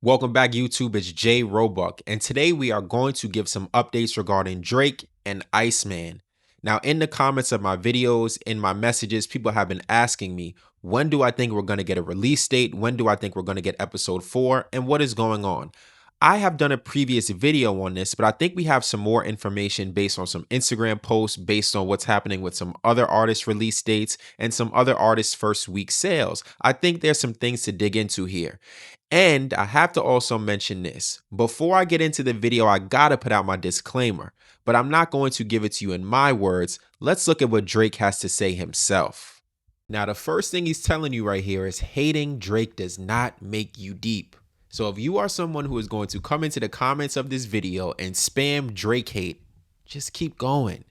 Welcome back, YouTube. It's Jay Roebuck, and today we are going to give some updates regarding Drake and Iceman. Now, in the comments of my videos, in my messages, people have been asking me, when do I think we're going to get a release date? When do I think we're going to get episode 4? And what is going on? I have done a previous video on this, but I think we have some more information based on some Instagram posts, based on what's happening with some other artists' release dates and some other artists' first week sales. I think there's some things to dig into here. And I have to also mention this. Before I get into the video, I gotta put out my disclaimer, but I'm not going to give it to you in my words. Let's look at what Drake has to say himself. Now, the first thing he's telling you right here is hating Drake does not make you deep. So if you are someone who is going to come into the comments of this video and spam Drake hate, just keep going.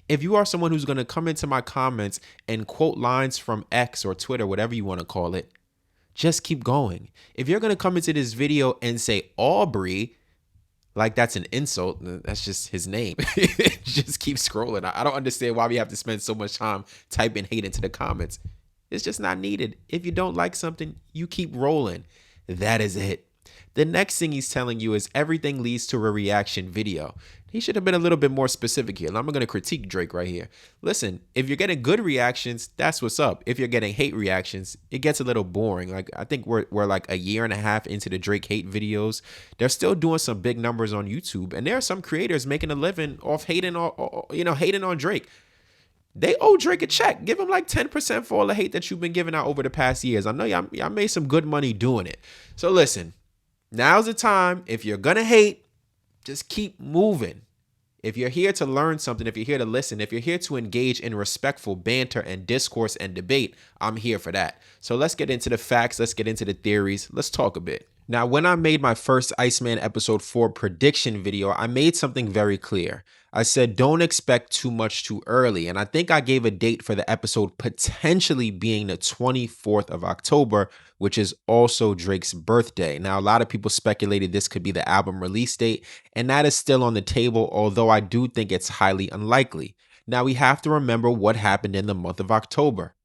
If you are someone who's going to come into my comments and quote lines from X or Twitter, whatever you want to call it, just keep going. If you're going to come into this video and say Aubrey, like that's an insult, that's just his name. Just keep scrolling. I don't understand why we have to spend so much time typing hate into the comments. It's just not needed. If you don't like something, you keep rolling. That is it. The next thing he's telling you is everything leads to a reaction video. He should have been a little bit more specific here. I'm going to critique Drake right here. Listen, if you're getting good reactions, that's what's up. If you're getting hate reactions, it gets a little boring. Like I think we're like a year and a half into the Drake hate videos. They're still doing some big numbers on YouTube, and there are some creators making a living off hating on Drake. They owe Drake a check. Give him like 10% for all the hate that you've been giving out over the past years. I know y'all made some good money doing it. So listen, now's the time. If you're gonna hate, just keep moving. If you're here to learn something, if you're here to listen, if you're here to engage in respectful banter and discourse and debate, I'm here for that. So let's get into the facts. Let's get into the theories. Let's talk a bit. Now, when I made my first Iceman episode 4 prediction video, I made something very clear. I said, don't expect too much too early. And I think I gave a date for the episode potentially being the 24th of October, which is also Drake's birthday. Now, a lot of people speculated this could be the album release date, and that is still on the table, although I do think it's highly unlikely. Now, we have to remember what happened in the month of October.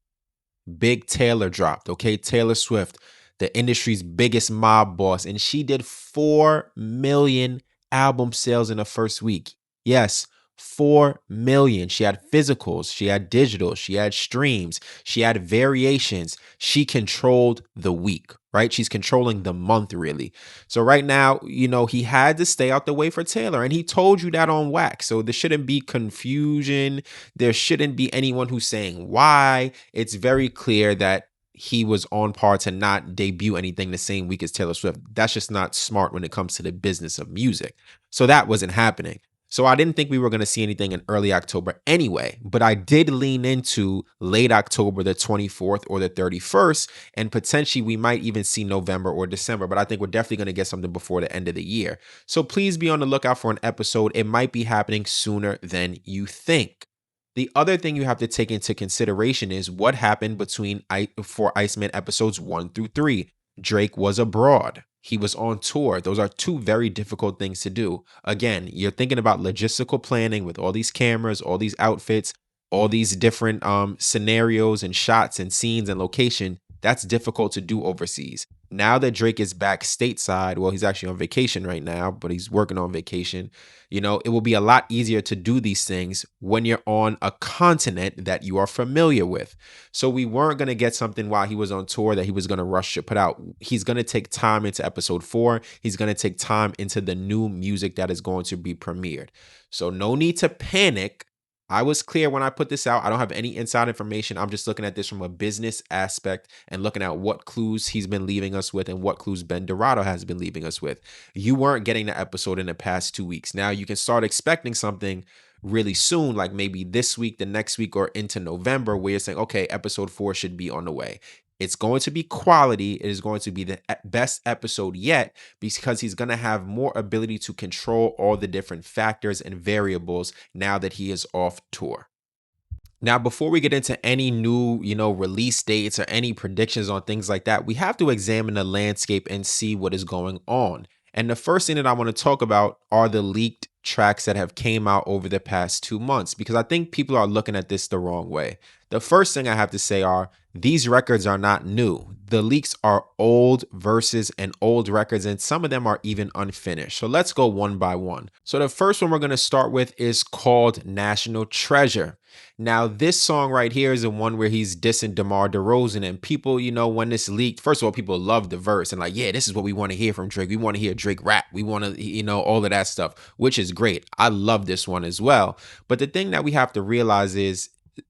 Big Taylor dropped, okay? Taylor Swift, the industry's biggest mob boss, and she did 4 million album sales in the first week. Yes, 4 million. She had physicals, she had digital, she had streams, she had variations. She controlled the week, right? She's controlling the month, really. So right now, he had to stay out the way for Taylor, and he told you that on wax. So there shouldn't be confusion. There shouldn't be anyone who's saying why. It's very clear that he was on par to not debut anything the same week as Taylor Swift. That's just not smart when it comes to the business of music. So that wasn't happening. So I didn't think we were going to see anything in early October anyway, but I did lean into late October, the 24th or the 31st, and potentially we might even see November or December, but I think we're definitely going to get something before the end of the year. So please be on the lookout for an episode. It might be happening sooner than you think. The other thing you have to take into consideration is what happened for Iceman episodes 1 through 3. Drake was abroad. He was on tour. Those are two very difficult things to do. Again, you're thinking about logistical planning with all these cameras, all these outfits, all these different scenarios and shots and scenes and location. That's difficult to do overseas. Now that Drake is back stateside, well, he's actually on vacation right now, but he's working on vacation. It will be a lot easier to do these things when you're on a continent that you are familiar with. So we weren't going to get something while he was on tour that he was going to rush to put out. He's going to take time into episode 4. He's going to take time into the new music that is going to be premiered. So no need to panic. I was clear when I put this out. I don't have any inside information. I'm just looking at this from a business aspect and looking at what clues he's been leaving us with and what clues Ben Dorado has been leaving us with. You weren't getting the episode in the past 2 weeks. Now you can start expecting something really soon, like maybe this week, the next week, or into November, where you're saying, okay, episode 4 should be on the way. It's going to be quality. It is going to be the best episode yet because he's going to have more ability to control all the different factors and variables now that he is off tour. Now, before we get into any new, release dates or any predictions on things like that, we have to examine the landscape and see what is going on. And the first thing that I want to talk about are the leaked tracks that have came out over the past 2 months, because I think people are looking at this the wrong way. The first thing I have to say are These records are not new. The leaks are old verses and old records, and some of them are even unfinished. So let's go one by one. So the first one we're going to start with is called National Treasure. Now, this song right here is the one where he's dissing DeMar DeRozan, and people, when this leaked, first of all, people love the verse and like, yeah, this is what we want to hear from Drake. We want to hear Drake rap. We want to, all of that stuff, which is great. I love this one as well. But the thing that we have to realize is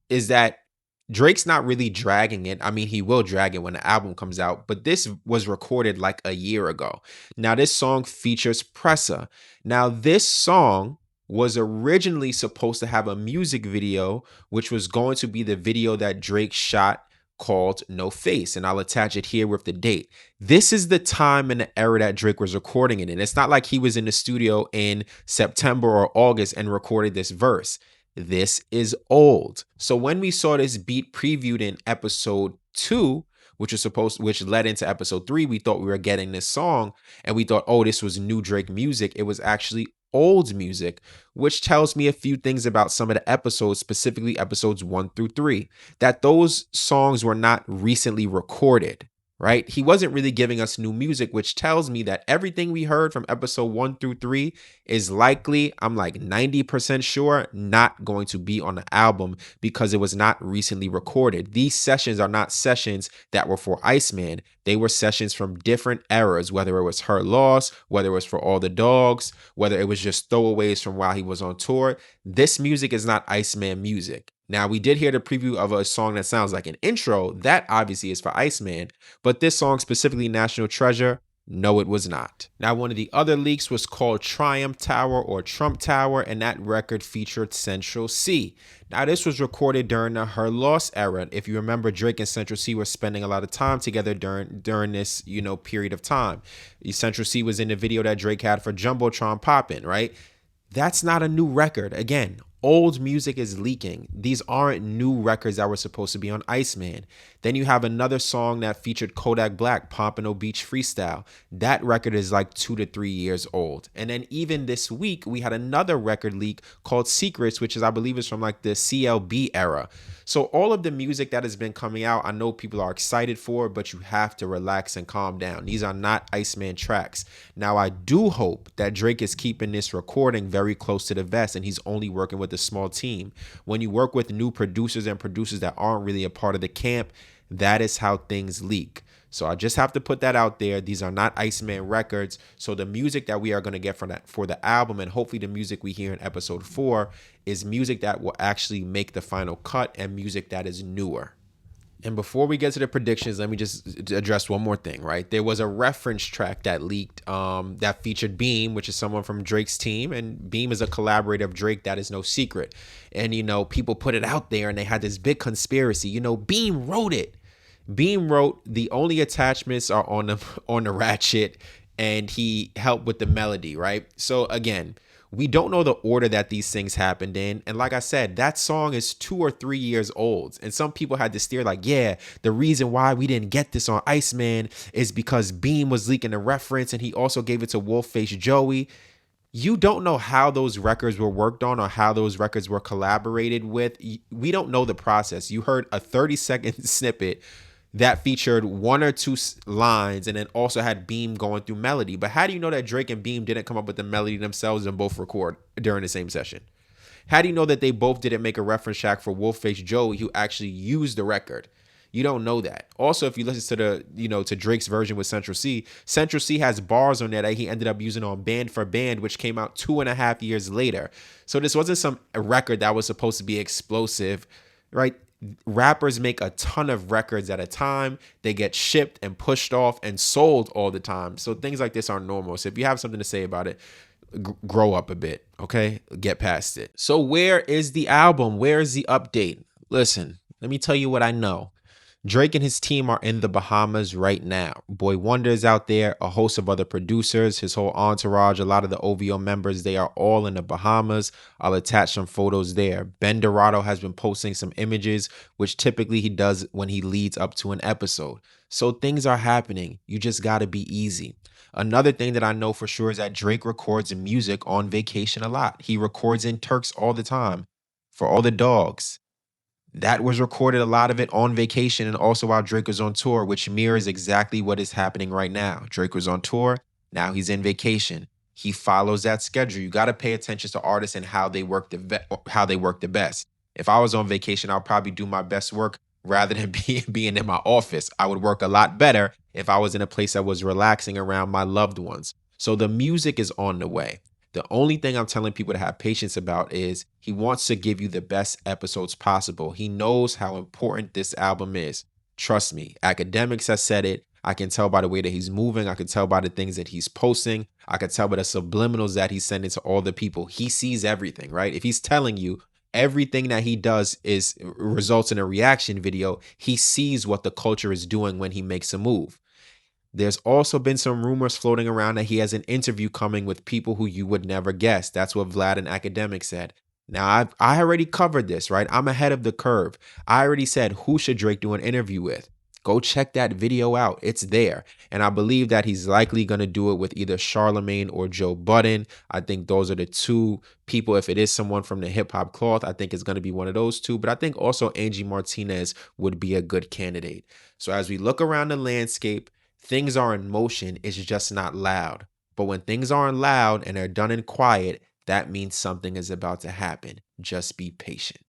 that Drake's not really dragging it. I mean, he will drag it when the album comes out, but this was recorded like a year ago. Now, this song features Pressa. Now, this song was originally supposed to have a music video, which was going to be the video that Drake shot called No Face. And I'll attach it here with the date. This is the time and the era that Drake was recording it in. It's not like he was in the studio in September or August and recorded this verse. This is old. So when we saw this beat previewed in episode 2, which led into episode 3, we thought we were getting this song and we thought, oh, this was new Drake music. It was actually old music, which tells me a few things about some of the episodes, specifically episodes 1 through 3, that those songs were not recently recorded. Right? He wasn't really giving us new music, which tells me that everything we heard from episode 1 through 3 is likely, I'm like 90% sure, not going to be on the album because it was not recently recorded. These sessions are not sessions that were for Iceman. They were sessions from different eras, whether it was Her Loss, whether it was for All the Dogs, whether it was just throwaways from while he was on tour. This music is not Iceman music. Now, we did hear the preview of a song that sounds like an intro. That obviously is for Iceman. But this song, specifically National Treasure, no, it was not. Now, one of the other leaks was called Triumph Tower or Trump Tower, and that record featured Central C. Now, this was recorded during the Her Loss era. If you remember, Drake and Central C were spending a lot of time together during this, period of time. Central C was in the video that Drake had for Jumbotron Poppin', right? That's not a new record. Again, old music is leaking. These aren't new records that were supposed to be on Iceman. Then you have another song that featured Kodak Black, Pompano Beach Freestyle. That record is like 2 to 3 years old. And then even this week, we had another record leak called Secrets, which I believe is from like the CLB era. So all of the music that has been coming out, I know people are excited for, but you have to relax and calm down. These are not Iceman tracks. Now, I do hope that Drake is keeping this recording very close to the vest and he's only working with a small team. When you work with new producers and producers that aren't really a part of the camp, that is how things leak. So I just have to put that out there. These are not Iceman records. So the music that we are going to get for the album, and hopefully the music we hear in episode 4, is music that will actually make the final cut and music that is newer. And before we get to the predictions, let me just address one more thing, right? There was a reference track that leaked that featured Beam, which is someone from Drake's team. And Beam is a collaborator of Drake. That is no secret. And, people put it out there and they had this big conspiracy. Beam wrote it. Beam wrote the only attachments are on the ratchet, and he helped with the melody, right? So again, we don't know the order that these things happened in. And like I said, that song is 2 or 3 years old. And some people had to steer like, yeah, the reason why we didn't get this on Iceman is because Beam was leaking the reference and he also gave it to Wolfface Joey. You don't know how those records were worked on or how those records were collaborated with. We don't know the process. You heard a 30-second snippet that featured 1 or 2 lines and then also had Beam going through melody. But how do you know that Drake and Beam didn't come up with the melody themselves and both record during the same session? How do you know that they both didn't make a reference track for Wolfface Joey who actually used the record? You don't know that. Also, if you listen to to Drake's version with Central C has bars on there that he ended up using on Band for Band, which came out 2.5 years later. So this wasn't some record that was supposed to be explosive, right? Rappers make a ton of records at a time. They get shipped and pushed off and sold all the time. So things like this are normal. So if you have something to say about it, grow up a bit, okay? Get past it. So where is the album? Where is the update? Listen, let me tell you what I know. Drake and his team are in the Bahamas right now. Boy Wonder is out there, a host of other producers, his whole entourage, a lot of the OVO members, they are all in the Bahamas. I'll attach some photos there. Ben Dorado has been posting some images, which typically he does when he leads up to an episode. So things are happening. You just got to be easy. Another thing that I know for sure is that Drake records music on vacation a lot. He records in Turks all the time for All the Dogs. That was recorded, a lot of it on vacation and also while Drake was on tour, which mirrors exactly what is happening right now. Drake was on tour, now he's in vacation. He follows that schedule. You got to pay attention to artists and how they work how they work the best. If I was on vacation, I'll probably do my best work rather than being in my office. I would work a lot better if I was in a place that was relaxing around my loved ones. So the music is on the way. The only thing I'm telling people to have patience about is he wants to give you the best episodes possible. He knows how important this album is. Trust me, academics have said it. I can tell by the way that he's moving. I can tell by the things that he's posting. I can tell by the subliminals that he's sending to all the people. He sees everything, right? If he's telling you everything that he does is results in a reaction video, he sees what the culture is doing when he makes a move. There's also been some rumors floating around that he has an interview coming with people who you would never guess. That's what Vlad and Academic said. Now, I already covered this, right? I'm ahead of the curve. I already said, who should Drake do an interview with? Go check that video out. It's there. And I believe that he's likely going to do it with either Charlemagne or Joe Budden. I think those are the two people. If it is someone from the hip hop cloth, I think it's going to be one of those two. But I think also Angie Martinez would be a good candidate. So as we look around the landscape, things are in motion, it's just not loud. But when things aren't loud and they're done in quiet, that means something is about to happen. Just be patient.